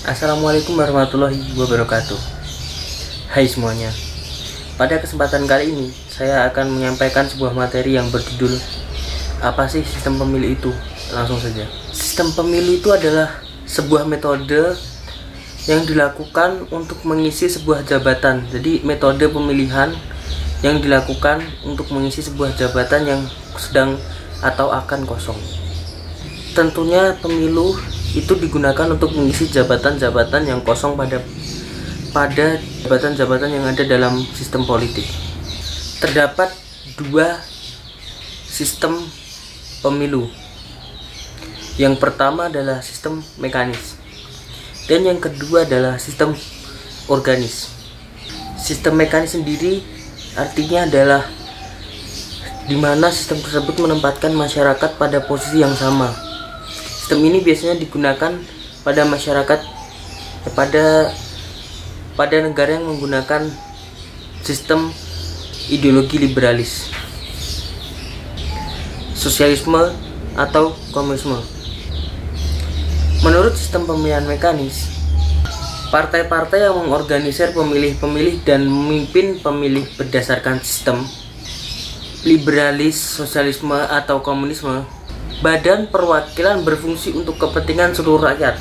Assalamualaikum warahmatullahi wabarakatuh. Hai semuanya. Pada kesempatan kali ini saya akan menyampaikan sebuah materi yang berjudul apa sih sistem pemilu itu? Langsung saja. Sistem pemilu itu adalah sebuah metode yang dilakukan untuk mengisi sebuah jabatan. Jadi metode pemilihan yang dilakukan untuk mengisi sebuah jabatan yang sedang atau akan kosong. Tentunya pemilu itu digunakan untuk mengisi jabatan-jabatan yang kosong pada jabatan-jabatan yang ada dalam sistem politik. Terdapat dua sistem pemilu. Yang pertama adalah sistem mekanis dan yang kedua adalah sistem organis. Sistem mekanis sendiri artinya adalah di mana sistem tersebut menempatkan masyarakat pada posisi yang sama. Sistem ini biasanya digunakan pada masyarakat pada negara yang menggunakan sistem ideologi liberalis, sosialisme atau komunisme. Menurut sistem pemilihan mekanis, partai-partai yang mengorganisir pemilih-pemilih dan memimpin pemilih berdasarkan sistem liberalis, sosialisme atau komunisme, badan perwakilan berfungsi untuk kepentingan seluruh rakyat.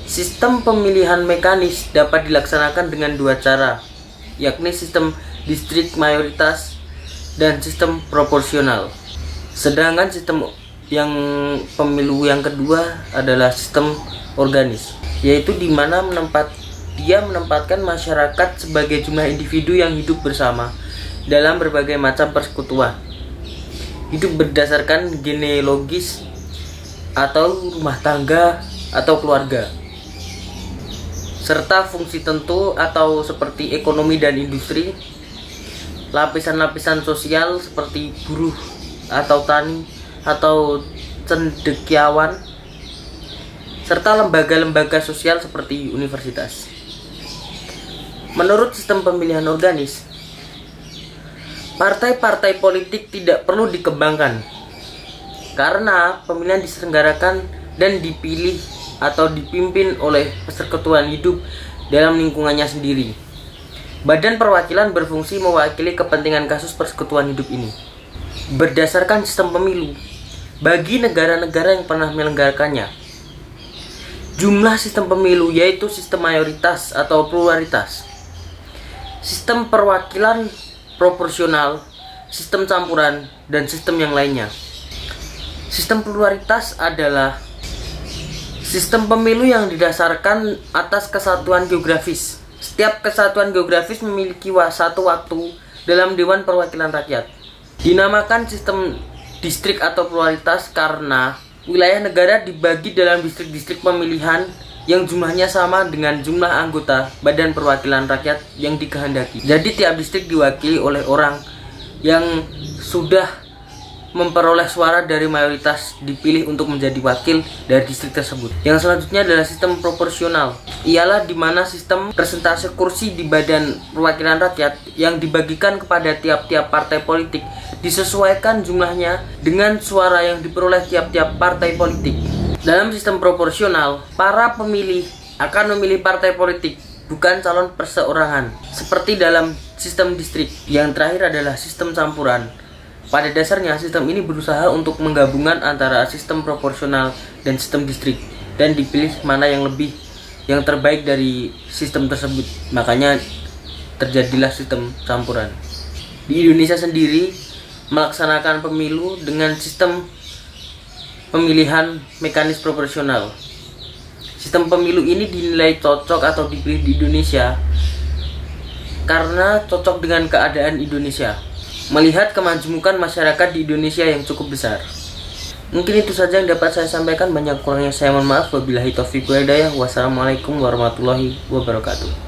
Sistem pemilihan mekanis dapat dilaksanakan dengan dua cara, yakni sistem distrik mayoritas dan sistem proporsional. Sedangkan sistem yang pemilu yang kedua adalah sistem organis, yaitu di mana dia menempatkan masyarakat sebagai jumlah individu yang hidup bersama dalam berbagai macam persekutuan. Hidup berdasarkan genealogis atau rumah tangga atau keluarga, serta fungsi tentu atau seperti ekonomi dan industri, lapisan-lapisan sosial seperti buruh atau tani atau cendekiawan, serta lembaga-lembaga sosial seperti universitas. Menurut sistem pemilihan organis, partai-partai politik tidak perlu dikembangkan karena pemilihan diselenggarakan dan dipilih atau dipimpin oleh persekutuan hidup dalam lingkungannya sendiri. Badan perwakilan berfungsi mewakili kepentingan kasus persekutuan hidup ini. Berdasarkan sistem pemilu, bagi negara-negara yang pernah menyelenggarakannya, jumlah sistem pemilu yaitu sistem mayoritas atau pluralitas, sistem perwakilan proporsional, sistem campuran, dan sistem yang lainnya. Sistem pluralitas adalah sistem pemilu yang didasarkan atas kesatuan geografis. Setiap kesatuan geografis memiliki satu waktu dalam Dewan Perwakilan Rakyat. Dinamakan sistem distrik atau pluralitas karena wilayah negara dibagi dalam distrik-distrik pemilihan yang jumlahnya sama dengan jumlah anggota Badan Perwakilan Rakyat yang dikehendaki. Jadi tiap distrik diwakili oleh orang yang sudah memperoleh suara dari mayoritas dipilih untuk menjadi wakil dari distrik tersebut. Yang selanjutnya adalah sistem proporsional. Ialah di mana sistem persentase kursi di Badan Perwakilan Rakyat yang dibagikan kepada tiap-tiap partai politik disesuaikan jumlahnya dengan suara yang diperoleh tiap-tiap partai politik. Dalam sistem proporsional, para pemilih akan memilih partai politik, bukan calon perseorangan, seperti dalam sistem distrik. Yang terakhir adalah sistem campuran. Pada dasarnya, sistem ini berusaha untuk menggabungkan antara sistem proporsional dan sistem distrik, dan dipilih mana yang terbaik dari sistem tersebut. Makanya terjadilah sistem campuran. Di Indonesia sendiri melaksanakan pemilu dengan sistem pemilihan mekanis proporsional. Sistem pemilu ini dinilai cocok atau dipilih di Indonesia karena cocok dengan keadaan Indonesia, melihat kemajemukan masyarakat di Indonesia yang cukup besar. Mungkin itu saja yang dapat saya sampaikan. Banyak kurangnya saya mohon maaf. Wabillahi taufiq wal hidayah. Wassalamualaikum warahmatullahi wabarakatuh.